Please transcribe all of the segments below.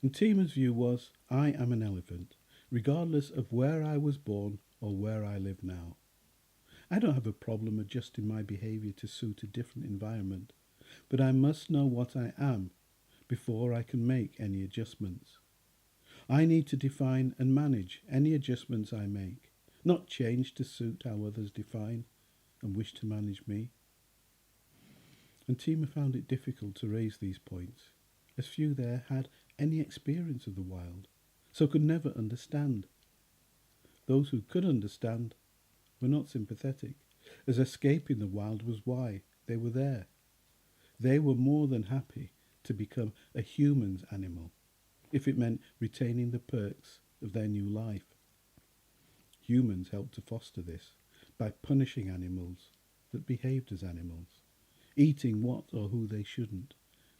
Ntima's view was, I am an elephant, regardless of where I was born or where I live now. I don't have a problem adjusting my behaviour to suit a different environment, but I must know what I am before I can make any adjustments. I need to define and manage any adjustments I make, not change to suit how others define and wish to manage me. And Ntima found it difficult to raise these points, as few there had any experience of the wild, so could never understand. Those who could understand were not sympathetic, as escaping the wild was why they were there. They were more than happy to become a human's animal, if it meant retaining the perks of their new life. Humans helped to foster this by punishing animals that behaved as animals, eating what or who they shouldn't,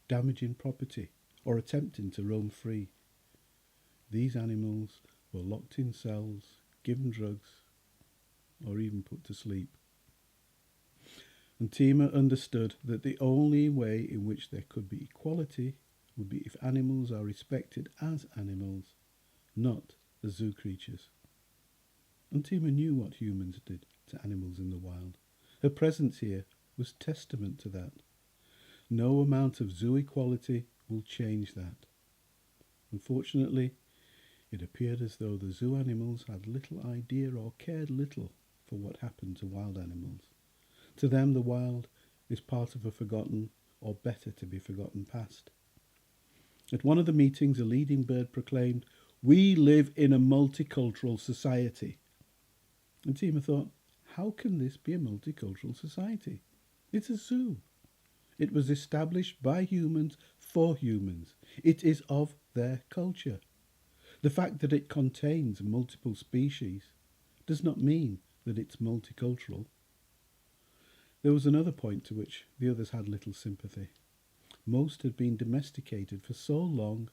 damaging property, or attempting to roam free. These animals were locked in cells, given drugs, or even put to sleep. And Ntima understood that the only way in which there could be equality would be if animals are respected as animals, not as zoo creatures. And Ntima knew what humans did to animals in the wild. Her presence here was testament to that. No amount of zoo equality will change that. Unfortunately, it appeared as though the zoo animals had little idea or cared little for what happened to wild animals. To them, the wild is part of a forgotten or better to be forgotten past. At one of the meetings, a leading bird proclaimed, "We live in a multicultural society." And Ntima thought, how can this be a multicultural society? It's a zoo. It was established by humans for humans. It is of their culture. The fact that it contains multiple species does not mean that it's multicultural. There was another point to which the others had little sympathy. Most had been domesticated for so long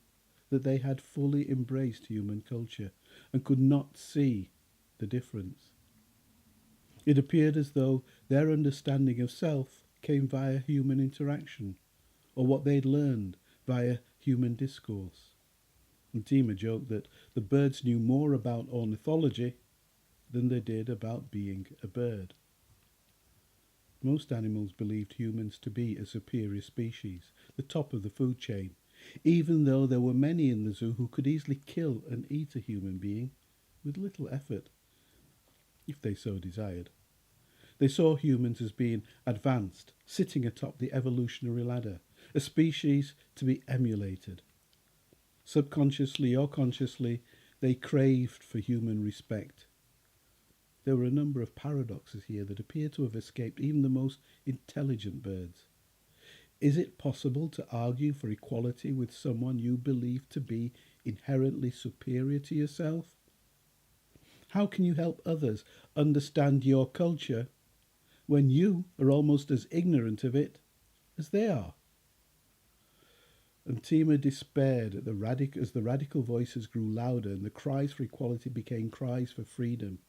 that they had fully embraced human culture and could not see the difference. It appeared as though their understanding of self came via human interaction, or what they'd learned via human discourse. And Ntima joked that the birds knew more about ornithology than they did about being a bird. Most animals believed humans to be a superior species, the top of the food chain, even though there were many in the zoo who could easily kill and eat a human being with little effort, if they so desired. They saw humans as being advanced, sitting atop the evolutionary ladder, a species to be emulated. Subconsciously or consciously, they craved for human respect. There were a number of paradoxes here that appear to have escaped even the most intelligent birds. Is it possible to argue for equality with someone you believe to be inherently superior to yourself? How can you help others understand your culture when you are almost as ignorant of it as they are? And Ntima despaired at as the radical voices grew louder and the cries for equality became cries for freedom.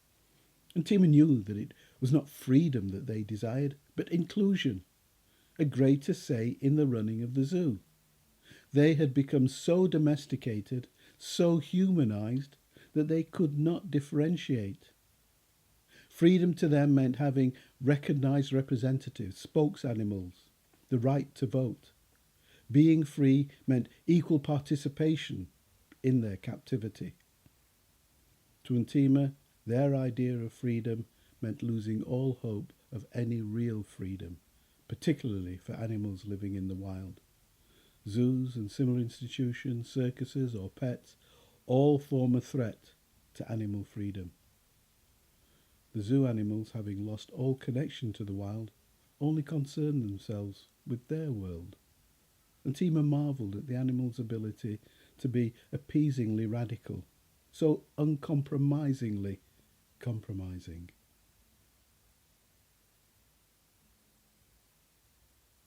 And Ntima knew that it was not freedom that they desired, but inclusion, a greater say in the running of the zoo. They had become so domesticated, so humanized, that they could not differentiate. Freedom to them meant having recognized representatives, spokes animals, the right to vote. Being free meant equal participation in their captivity. To Ntima, their idea of freedom meant losing all hope of any real freedom, particularly for animals living in the wild. Zoos and similar institutions, circuses or pets, all form a threat to animal freedom. The zoo animals, having lost all connection to the wild, only concern themselves with their world. And Ntima marvelled at the animals' ability to be appeasingly radical, so uncompromisingly compromising.